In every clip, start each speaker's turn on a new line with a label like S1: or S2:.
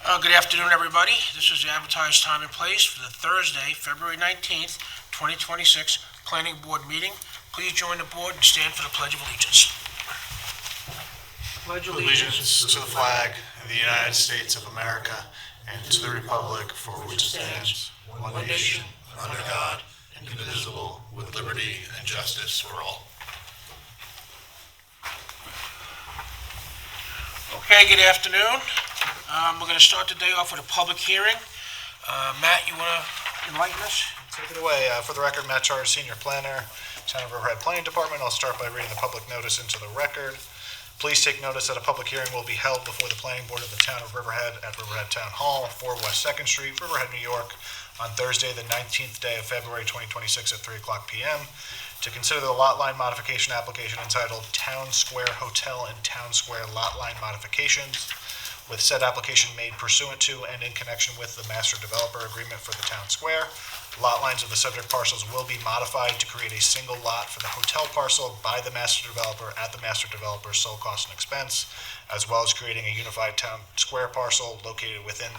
S1: Good afternoon, everybody. This is the advertised time and place for the Thursday, February 19th, 2026 Planning Board meeting. Please join the board and stand for the Pledge of Allegiance. Pledge of
S2: Allegiance to the flag of the United States of America and to the republic for which it stands, one nation, under God, indivisible, with liberty and justice for all.
S1: Okay, good afternoon. We're going to start the day off with a public hearing. Matt, you want to enlighten us?
S2: Take it away. For the record, Matt Charter, Senior Planner, Town of Riverhead Planning Department. I'll start by reading the public notice into the record. Please take notice that a public hearing will be held before the Planning Board of the Town of Riverhead at Riverhead Town Hall, 4 West 2nd Street, Riverhead, New York, on Thursday, the 19th day of February 2026 at 3 o'clock p.m. to consider the Lot Line Modification Application entitled Town Square Hotel and Town Square Lot Line Modifications, with said application made pursuant to and in connection with the Master Developer Agreement for the Town Square. Lot lines of the subject parcels will be modified to create a single lot for the hotel parcel by the Master Developer at the Master Developer's sole cost and expense, as well as creating a unified Town Square parcel located within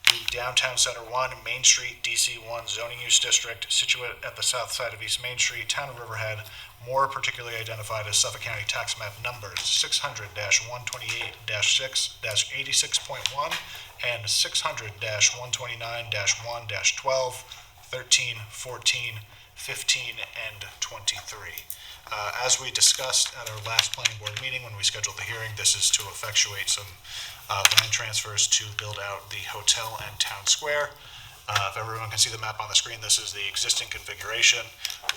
S2: the Downtown Center 1, Main Street, DC1 Zoning Use District, situate at the south side of East Main Street, Town of Riverhead, more particularly identified as Suffolk County Tax Map numbers 600-128-6-86.1 and 600-129-1-12, 13, 14, 15, and 23. As we discussed at our last planning board meeting when we scheduled the hearing, this is to effectuate some land transfers to build out the hotel and town square. If everyone can see the map on the screen, this is the existing configuration.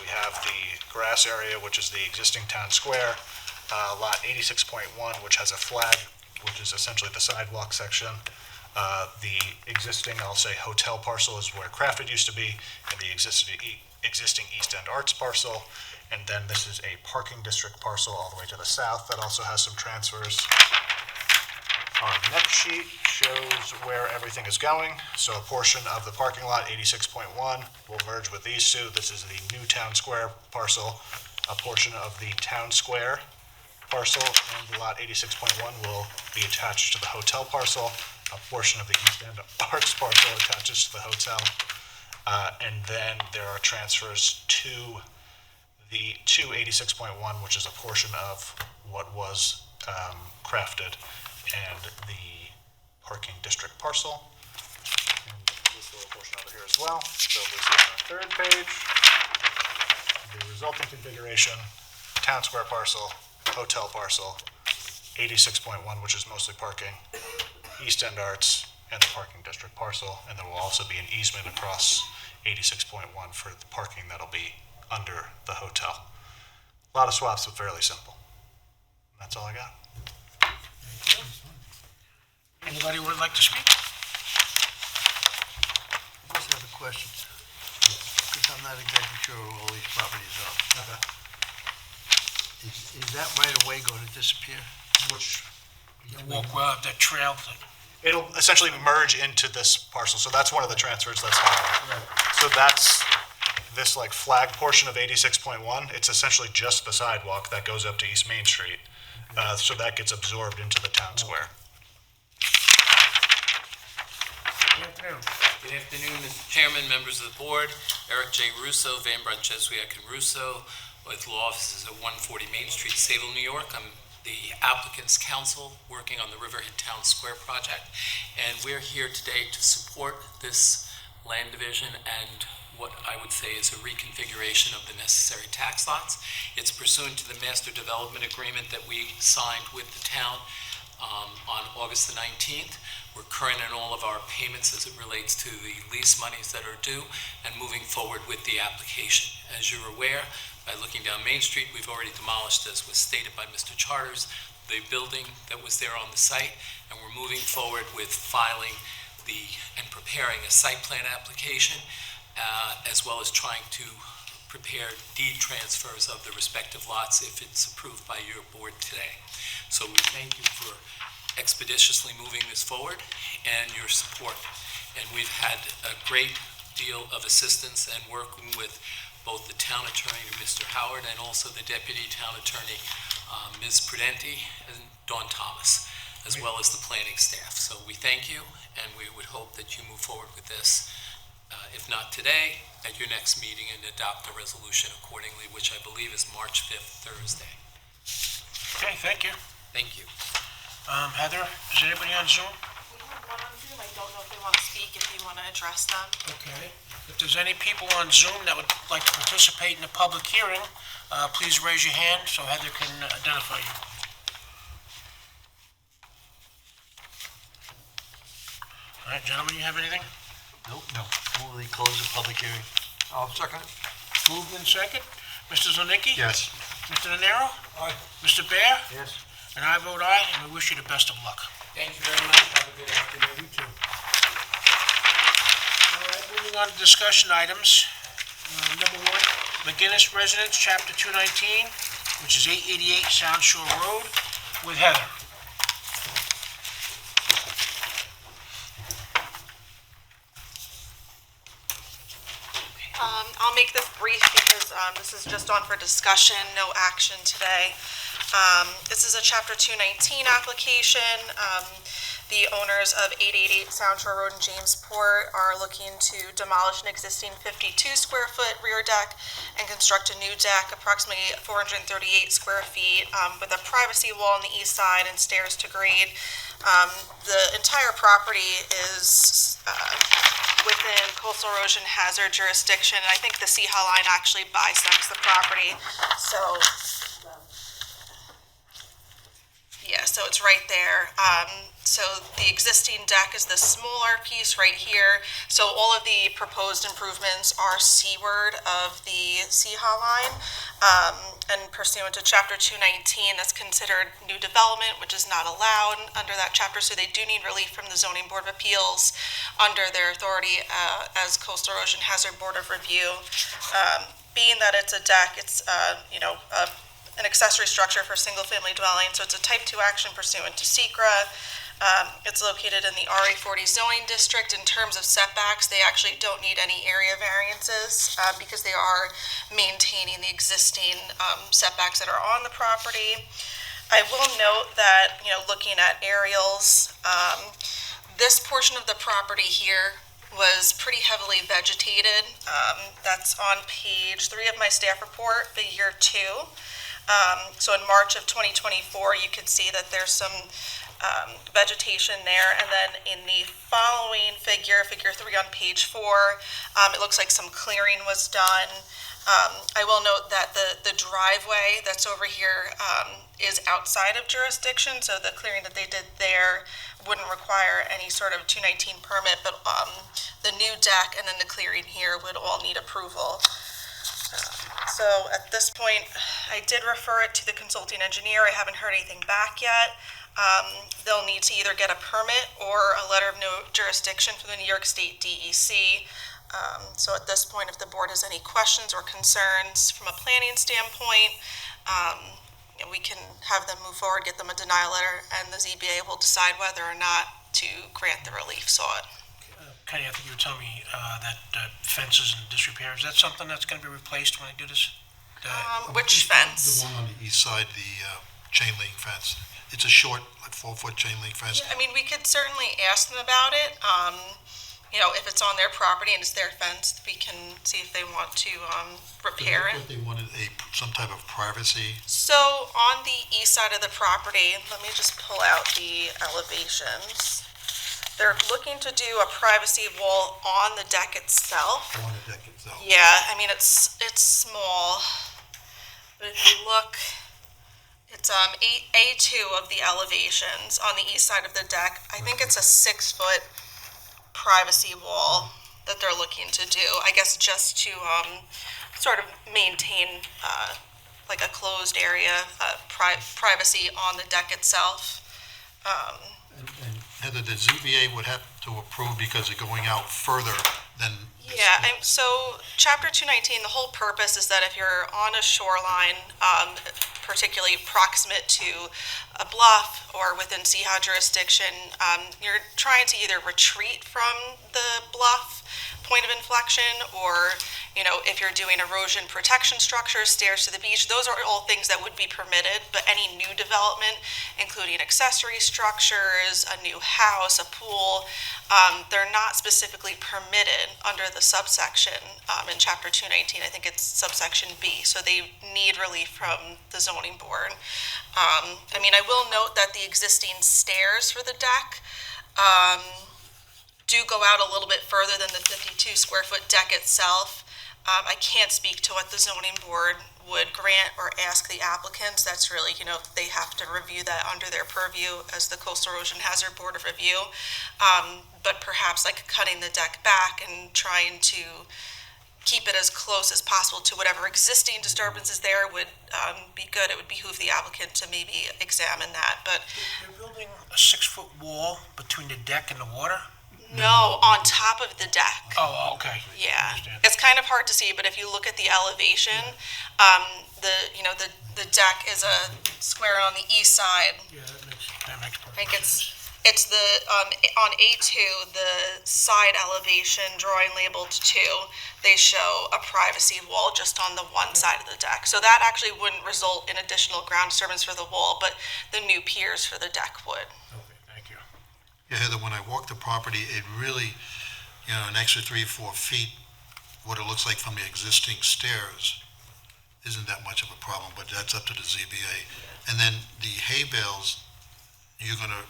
S2: We have the grass area, which is the existing town square, lot 86.1, which has a flag, which is essentially the sidewalk section. The existing, I'll say, hotel parcel is where Crafted used to be, and the existing East End Arts parcel. And then this is a parking district parcel all the way to the south that also has some transfers. Our next sheet shows where everything is going. So a portion of the parking lot, 86.1, will merge with these two. This is the new Town Square parcel. A portion of the Town Square parcel and the lot 86.1 will be attached to the hotel parcel. A portion of the East End Arts parcel attaches to the hotel. And then there are transfers to the 286.1, which is a portion of what was Crafted, and the parking district parcel. And this little portion over here as well. So we see on the third page, the resulting configuration, Town Square parcel, hotel parcel, 86.1, which is mostly parking, East End Arts, and the parking district parcel. And there will also be an easement across 86.1 for the parking that'll be under the hotel. A lot of swaps, but fairly simple. That's all I got.
S1: Anybody would like to speak?
S3: I just have a question, because I'm not exactly sure where all these properties are.
S2: Okay.
S3: Is that right away going to disappear?
S2: Which
S1: Walk that trail.
S2: it'll essentially merge into this parcel. So that's one of the transfers that's happening. So that's this like flag portion of 86.1. It's essentially just the sidewalk that goes up to East Main Street. So that gets absorbed into the town square.
S1: Good afternoon.
S4: Good afternoon, Mr. Chairman, members of the board. Eric J. Russo, Van Brunt, Jesuit, and Russo, with law offices at 140 Main Street, Sable, New York. I'm the applicant's counsel working on the Riverhead Town Square project, and we're here today to support this land division and what I would say is a reconfiguration of the necessary tax lots. It's pursuant to the Master Development Agreement that we signed with the town on August the 19th. We're current in all of our payments as it relates to the lease monies that are due and moving forward with the application. As you're aware, by looking down Main Street, we've already demolished, as was stated by Mr. Charters, the building that was there on the site, and we're moving forward with filing and preparing a site plan application, as well as trying to prepare deed transfers of the respective lots if it's approved by your board today. So we thank you for expeditiously moving this forward and your support. And we've had a great deal of assistance and working with both the town attorney, Mr. Howard, and also the deputy town attorney, Ms. Prudenti and Dawn Thomas. as well as the planning staff. So we thank you, and we would hope that you move forward with this, if not today, at your next meeting, and adopt a resolution accordingly, which I believe is March 5th, Thursday.
S1: Okay, thank you.
S4: Thank you.
S1: Heather, is there anybody on Zoom?
S5: We have one on Zoom. I don't know if they want to speak, if you want to address them.
S1: Okay. If there's any people on Zoom that would like to participate in the public hearing, please raise your hand so Heather can identify you. All right, gentlemen, you have anything?
S3: Nope. No. Move to close the public hearing.
S6: I'll second it.
S1: Moved in second. Mr. Zilnicki?
S6: Yes.
S1: Mr. Nenaro?
S6: Aye.
S1: Mr. Bear?
S3: Yes.
S1: And I vote aye, and we wish you the best of luck.
S4: Thank you very much. Have a good afternoon.
S3: You too.
S1: All right, moving on to discussion items. Number one, McGinnis Residence, Chapter 219, which is 888 Sound Shore Road, with Heather.
S5: I'll make this brief because this is just on for discussion, no action today. This is a Chapter 219 application. The owners of 888 Sound Shore Road in Jamesport are looking to demolish an existing 52 square foot rear deck and construct a new deck, approximately 438 square feet, with a privacy wall on the east side and stairs to grade. The entire property is within coastal erosion hazard jurisdiction, and I think the Sea Line actually bisects the property. So, yeah, so it's right there. So the existing deck is the smaller piece right here. So all of the proposed improvements are seaward of the Sea Line. And pursuant to Chapter 219, that's considered new development, which is not allowed under that chapter. So they do need relief from the Zoning Board of Appeals under their authority as Coastal Erosion Hazard Board of Review. Being that it's a deck, it's an accessory structure for single-family dwelling, so it's a Type 2 action pursuant to SECRA. It's located in the RA40 zoning district. In terms of setbacks, they actually don't need any area variances because they are maintaining the existing setbacks that are on the property. I will note that, looking at aerials, this portion of the property here was pretty heavily vegetated. That's on page 3 of my staff report, figure 2. So in March of 2024, you can see that there's some vegetation there, and then in the following figure 3 on page 4, it looks like some clearing was done. I will note that the driveway that's over here is outside of jurisdiction, so the clearing that they did there wouldn't require any sort of 219 permit, but the new deck and then the clearing here would all need approval. So at this point, I did refer it to the consulting engineer. I haven't heard anything back yet. They'll need to either get a permit or a letter of no jurisdiction from the New York State DEC. So at this point, if the board has any questions or concerns from a planning standpoint, we can have them move forward, get them a denial letter, and the ZBA will decide whether or not to grant the relief sought.
S1: Kenny, I think you were telling me that fences in disrepair, is that something that's going to be replaced when they do this?
S5: Which fence?
S6: The one on the east side, the chain link fence. It's a short, like 4-foot chain link fence.
S5: Yeah, I mean, we could certainly ask them about it. If it's on their property and it's their fence, we can see if they want to repair it.
S6: They wanted some type of privacy.
S5: So on the east side of the property, let me just pull out the elevations. They're looking to do a privacy wall on the deck itself.
S6: On the deck itself.
S5: Yeah, I mean, it's small, but if you look, it's A2 of the elevations on the east side of the deck. I think it's a 6-foot privacy wall that they're looking to do, I guess just to sort of maintain like a closed area, privacy on the deck itself.
S6: And Heather, the ZBA would have to approve because they're going out further than.
S5: Yeah, so Chapter 219, the whole purpose is that if you're on a shoreline, particularly proximate to a bluff or within CEHA jurisdiction, you're trying to either retreat from the bluff point of inflection or, if you're doing erosion protection structures, stairs to the beach, those are all things that would be permitted, but any new development, including accessory structures, a new house, a pool, they're not specifically permitted under the subsection in Chapter 219. I think it's subsection B, so they need relief from the zoning board. I will note that the existing stairs for the deck do go out a little bit further than the 52 square foot deck itself. I can't speak to what the zoning board would grant or ask the applicants. That's really, they have to review that under their purview as the Coastal Erosion Hazard Board of Review. But perhaps like cutting the deck back and trying to keep it as close as possible to whatever existing disturbances there would be good. It would behoove the applicant to maybe examine that, but
S1: You're building a 6-foot wall between the deck and the water?
S5: no, on top of the deck.
S1: Oh, okay.
S5: Yeah,
S1: Understand.
S5: it's kind of hard to see, but if you look at the elevation, the deck is a square on the east side.
S1: Yeah, that makes
S5: I
S1: perfect
S5: think
S1: sense.
S5: it's the, on A2, the side elevation drawing labeled 2, they show a privacy wall just on the one side of the deck. So that actually wouldn't result in additional ground disturbance for the wall, but the new piers for the deck would.
S1: Okay, thank you.
S6: Yeah, Heather, when I walk the property, it really, an extra 3-4 feet, what it looks like from the existing stairs, isn't that much of a problem, but that's up to the ZBA. And then the hay bales, you're gonna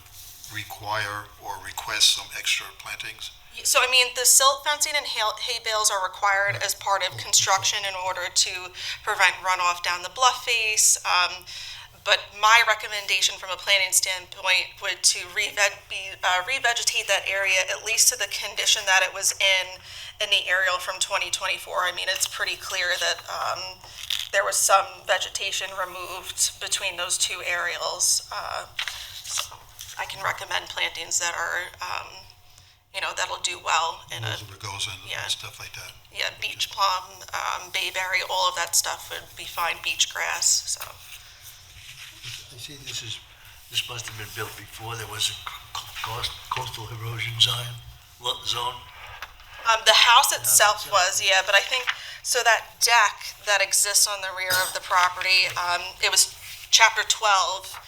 S6: require or request some extra plantings?
S5: So, the silt fencing and hay bales are required as part of construction in order to prevent runoff down the bluff face. But my recommendation from a planning standpoint would to revegetate that area at least to the condition that it was in the aerial from 2024. It's pretty clear that there was some vegetation removed between those two aerials. So I can recommend plantings that are, that'll do well in a,
S6: Those rugosa
S5: yeah.
S6: and stuff like that.
S5: yeah, beach plum, bayberry, all of that stuff would be fine, beach grass, so.
S3: I see this must have been built before there was a coastal erosion zone.
S5: The house itself was, yeah, but I think, so that deck that exists on the rear of the property, it was Chapter 12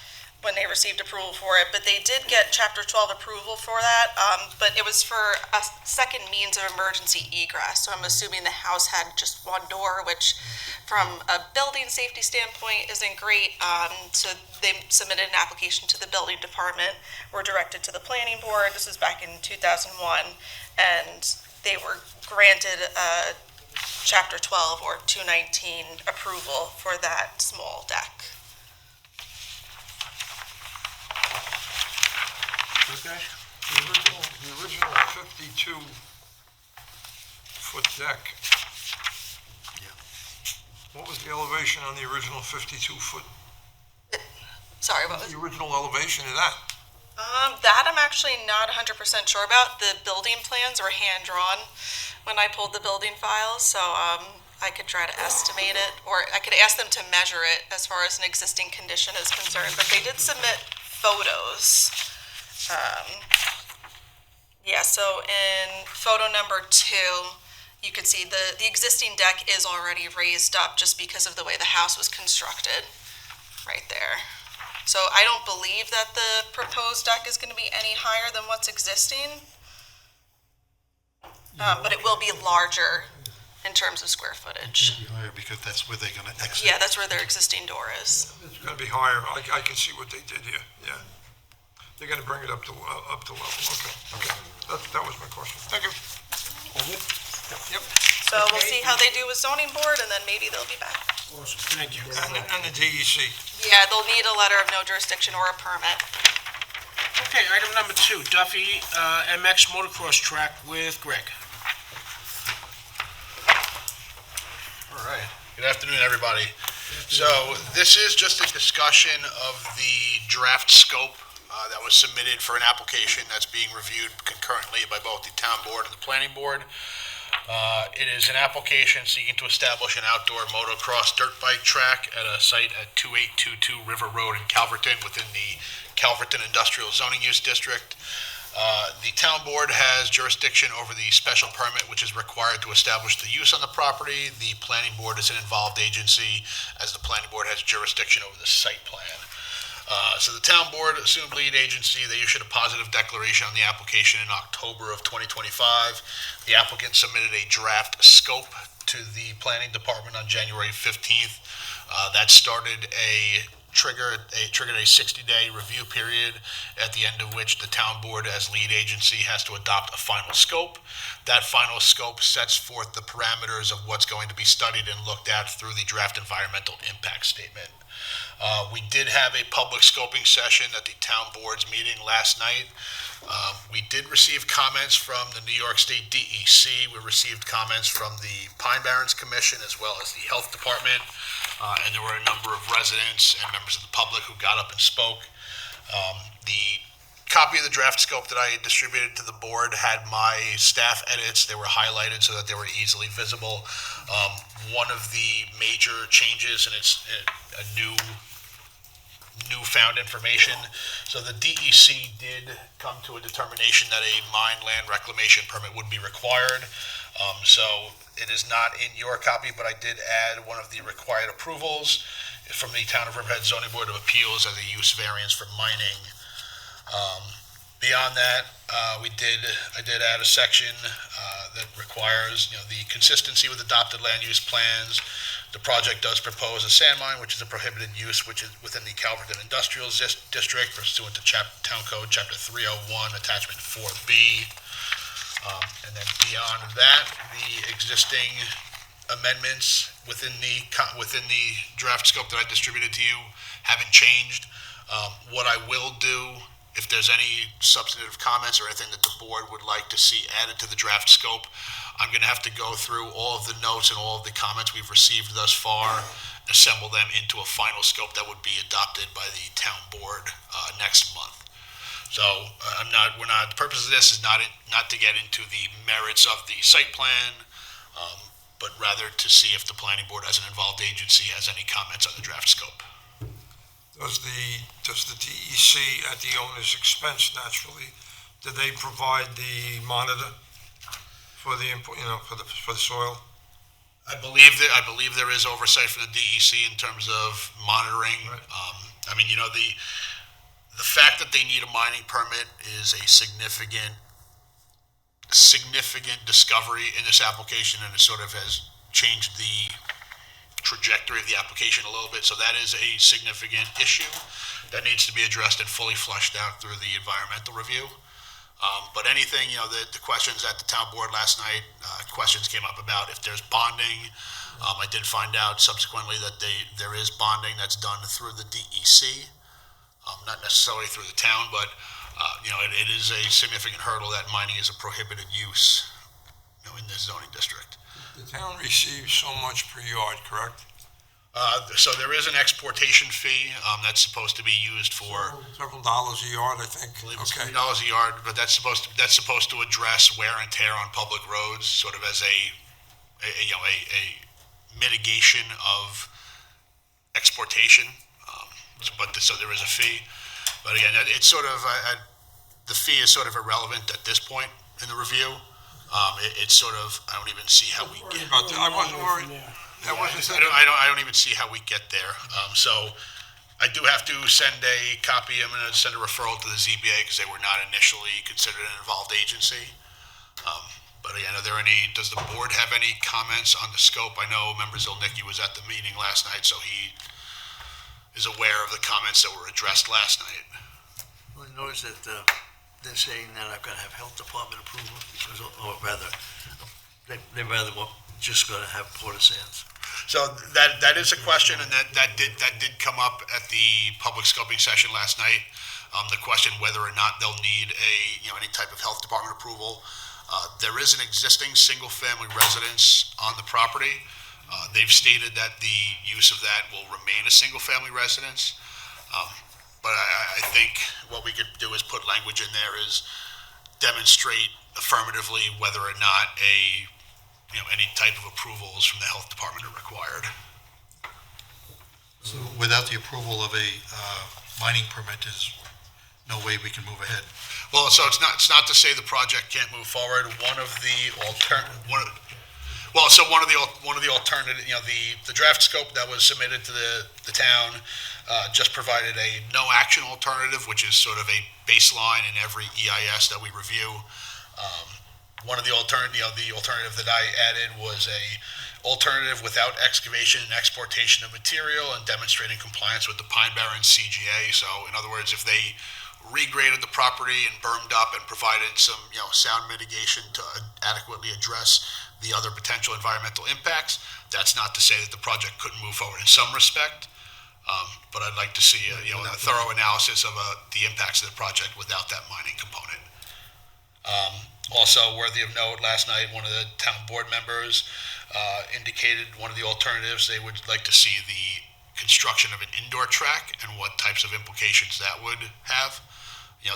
S5: when they received approval for it, but they did get Chapter 12 approval for that, but it was for a second means of emergency egress, so I'm assuming the house had just one door, which from a building safety standpoint isn't great, so they submitted an application to the building department, were directed to the planning board, this was back in 2001, and they were granted a Chapter 12 or 219 approval for that small deck.
S1: Okay.
S7: The original 52-foot deck.
S3: Yeah.
S7: What was the elevation on the original 52-foot?
S5: Sorry, what was?
S7: The original elevation of that?
S5: That I'm actually not 100% sure about. The building plans were hand-drawn when I pulled the building files, so I could try to estimate it, or I could ask them to measure it as far as an existing condition is concerned, but they did submit photos. So in photo number 2, you could see the existing deck is already raised up just because of the way the house was constructed, right there. So I don't believe that the proposed deck is going to be any higher than what's existing, but it will be larger in terms of square footage.
S6: Be higher because that's where they're gonna exit.
S5: Yeah, that's where their existing door is.
S7: It's going to be higher. I can see what they did here, yeah. They're going to bring it up to level, okay. That was my question. Thank you. Yep.
S5: So we'll see how they do with zoning board, and then maybe they'll be back.
S1: Awesome, thank you.
S7: And the DEC.
S5: Yeah, they'll need a letter of no jurisdiction or a permit.
S1: Okay, item number 2, Duffy MX motocross track with Greg.
S8: All right. Good afternoon, everybody. So this is just a discussion of the draft scope that was submitted for an application that's being reviewed concurrently by both the town board and the planning board. It is an application seeking to establish an outdoor motocross dirt bike track at a site at 2822 River Road in Calverton within the Calverton Industrial Zoning Use District. The town board has jurisdiction over the special permit, which is required to establish the use on the property. The planning board is an involved agency, as the planning board has jurisdiction over the site plan. So the town board assumed lead agency. They issued a positive declaration on the application in October of 2025. The applicant submitted a draft scope to the planning department on January 15th. That triggered a 60-day review period, at the end of which the town board, as lead agency, has to adopt a final scope. That final scope sets forth the parameters of what's going to be studied and looked at through the draft environmental impact statement. We did have a public scoping session at the town board's meeting last night. We did receive comments from the New York State DEC. We received comments from the Pine Barrens Commission as well as the Health Department. And there were a number of residents and members of the public who got up and spoke. The copy of the draft scope that I distributed to the board had my staff edits. They were highlighted so that they were easily visible. One of the major changes, and it's a newfound information. So the DEC did come to a determination that a mine land reclamation permit would be required. So it is not in your copy, but I did add one of the required approvals from the Town of Riverhead Zoning Board of Appeals as a use variance for mining. Beyond that, I did add a section that requires, the consistency with adopted land use plans. The project does propose a sand mine, which is a prohibited use, which is within the Calverton Industrial District pursuant to Town Code Chapter 301, Attachment 4B. And then beyond that, the existing amendments within the draft scope that I distributed to you haven't changed. What I will do, if there's any substantive comments or anything that the board would like to see added to the draft scope, I'm going to have to go through all of the notes and all of the comments we've received thus far, assemble them into a final scope that would be adopted by the town board next month. So the purpose of this is not to get into the merits of the site plan, but rather to see if the planning board as an involved agency has any comments on the draft scope.
S7: Does the DEC, at the owner's expense naturally, do they provide the monitor for the input, for the soil?
S8: I believe there is oversight from the DEC in terms of monitoring.
S7: Right.
S8: The fact that they need a mining permit is a significant discovery in this application, and it sort of has changed the trajectory of the application a little bit. So that is a significant issue that needs to be addressed and fully flushed out through the environmental review. But anything, the questions at the town board last night, questions came up about if there's bonding. I did find out subsequently that there is bonding that's done through the DEC, not necessarily through the town, but it is a significant hurdle that mining is a prohibited use, in this zoning district.
S7: The town receives so much per yard, correct?
S8: So there is an exportation fee that's supposed to be used for.
S7: Several dollars a yard, I think.
S8: I believe it's
S7: Okay.
S8: $3 a yard, but that's supposed to address wear and tear on public roads, sort of as a mitigation of exportation. So there is a fee, but again, it's sort of the fee is sort of irrelevant at this point in the review. It's sort of, I don't even see how we get.
S7: About that. I wasn't worried. That wasn't.
S8: I don't even see how we get there. So I do have to send a copy. I'm going to send a referral to the ZBA because they were not initially considered an involved agency. But again, does the board have any comments on the scope? I know Member Zilnicki was at the meeting last night, so he is aware of the comments that were addressed last night.
S3: Well, I noticed that they're saying that I've got to have health department approval, because, or rather, they rather just going to have Porter Sands.
S8: So that is a question, and that did come up at the public scoping session last night. The question whether or not they'll need any type of health department approval. There is an existing single-family residence on the property. They've stated that the use of that will remain a single-family residence. But I think what we could do is put language in there is demonstrate affirmatively whether or not any type of approvals from the health department are required.
S6: So without the approval of a mining permit, is no way we can move ahead.
S8: Well, so it's not to say the project can't move forward. One of the alternative, the draft scope that was submitted to the town just provided a no action alternative, which is sort of a baseline in every EIS that we review. One of the alternative that I added was a alternative without excavation and exportation of material and demonstrating compliance with the Pine Barrens CGA. So in other words, if they regraded the property and bermed up and provided some, sound mitigation to adequately address the other potential environmental impacts, that's not to say that the project couldn't move forward in some respect. But I'd like to see a thorough analysis of the impacts of the project without that mining component. Also worthy of note, last night, one of the town board members indicated one of the alternatives they would like to see the construction of an indoor track and what types of implications that would have.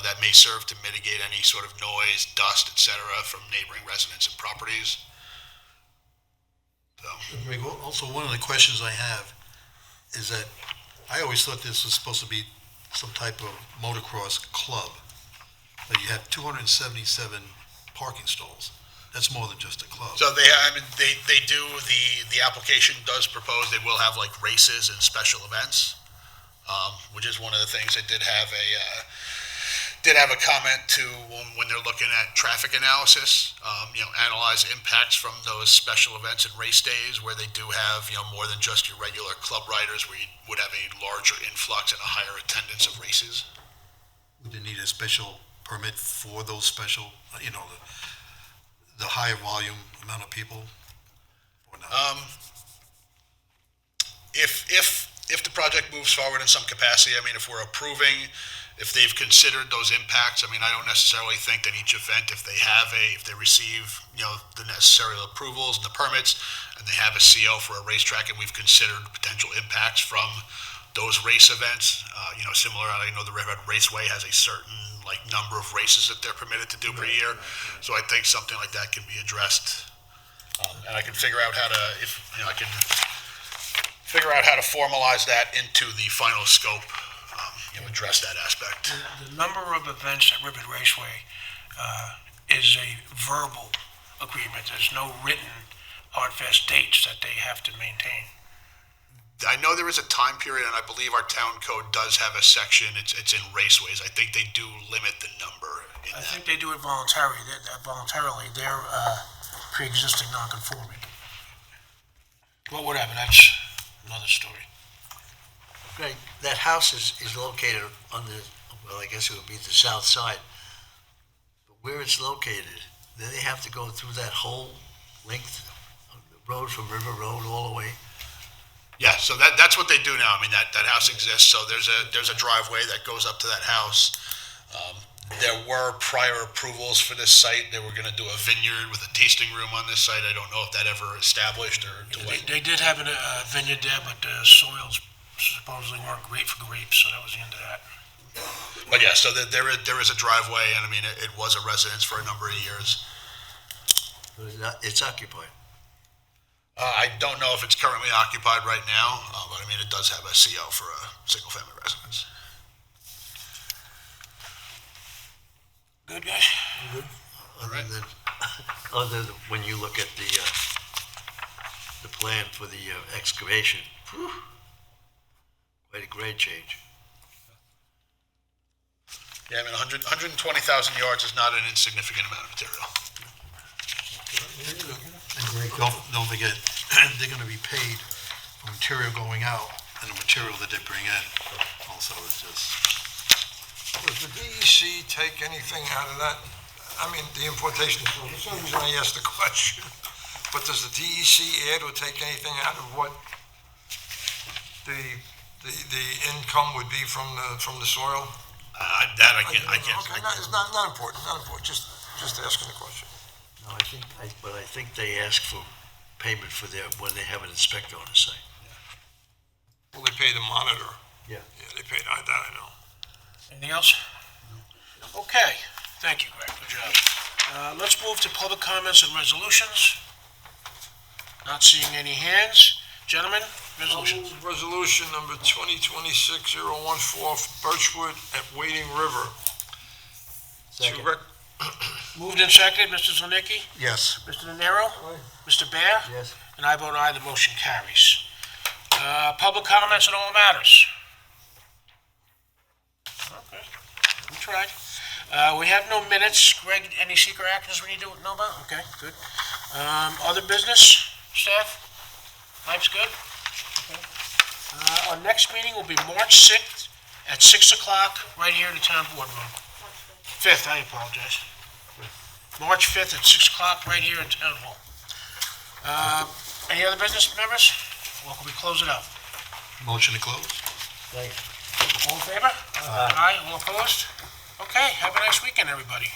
S8: That may serve to mitigate any sort of noise, dust, etc. from neighboring residents and properties. So.
S6: Also, one of the questions I have is that I always thought this was supposed to be some type of motocross club, but you have 277 parking stalls. That's more than just a club.
S8: So they do, the application does propose they will have like races and special events, which is one of the things they did have a comment to when they're looking at traffic analysis, analyze impacts from those special events and race days where they do have, more than just your regular club riders, where you would have a larger influx and a higher attendance of races.
S6: Would they need a special permit for those special, the higher volume amount of people, or not?
S8: If the project moves forward in some capacity, if we're approving, if they've considered those impacts, I don't necessarily think that each event, if they receive, the necessary approvals and the permits, and they have a CO for a racetrack, and we've considered potential impacts from those race events, similar, I know the Riverhead Raceway has a certain number of races that they're permitted to do per year. So I think something like that can be addressed. And I can figure out how to, formalize that into the final scope, address that aspect.
S1: The number of events at Riverhead Raceway is a verbal agreement. There's no written hard fast dates that they have to maintain.
S8: I know there is a time period, and I believe our town code does have a section, it's in raceways. I think they do limit the number in
S1: I
S8: that.
S1: think they do it voluntarily. They're pre-existing non-conforming. Well, whatever, that's another story.
S3: Greg, that house is located on I guess it would be the south side. But where it's located, do they have to go through that whole length of the road from River Road all the way?
S8: Yeah, so that's what they do now. That house exists, so there's a driveway that goes up to that house. There were prior approvals for this site. They were going to do a vineyard with a tasting room on this site. I don't know if that ever established or to what.
S1: They did have a vineyard there, but the soils supposedly weren't great for grapes, so that was the end of that.
S8: But yeah, so there is a driveway, and it was a residence for a number of years.
S3: It's occupied.
S8: I don't know if it's currently occupied right now, but it does have a CO for a single-family residence.
S1: Good, guys?
S3: Other than when you look at the plan for the excavation, quite a grade change.
S8: Yeah, 120,000 yards is not an insignificant amount of material.
S6: And Greg, don't forget, they're gonna be paid for material going out and the material that they bring in. Also, it's just,
S7: Does the DEC take anything out of that? The importation, that's the reason I asked the question. But does the DEC add or take anything out of what the income would be from the soil?
S8: That I can't.
S7: Okay, it's not important, just asking the question.
S3: No, I think they ask for payment for when they have an inspector on the site.
S7: Well, they pay the monitor.
S3: Yeah.
S7: Yeah, they pay that, I know.
S1: Anything else? Okay, thank you, Greg, good job. Let's move to public comments and resolutions. Not seeing any hands. Gentlemen? resolutions.
S7: I'll move resolution number 2026-014, Birchwood at Wading River.
S3: Second.
S1: Moved and seconded, Mr. Zilnicki,
S6: Yes.
S1: Mr. Nenaro, Mr. Bear,
S3: Yes.
S1: and I vote aye, the motion carries. Public comments on all matters. Okay, we tried. We have no minutes. Greg, any secret actions we need to know about? Okay, good. Other business, staff? Life's good? Okay. Our next meeting will be March 6th at 6 o'clock, right here in the town boardroom. 5th, I apologize. March 5th at 6 o'clock, right here in town hall. Any other business members? Well, can we close it out?
S6: Motion to close?
S3: Second.
S1: All in favor? Aye. All opposed? Okay, have a nice weekend, everybody.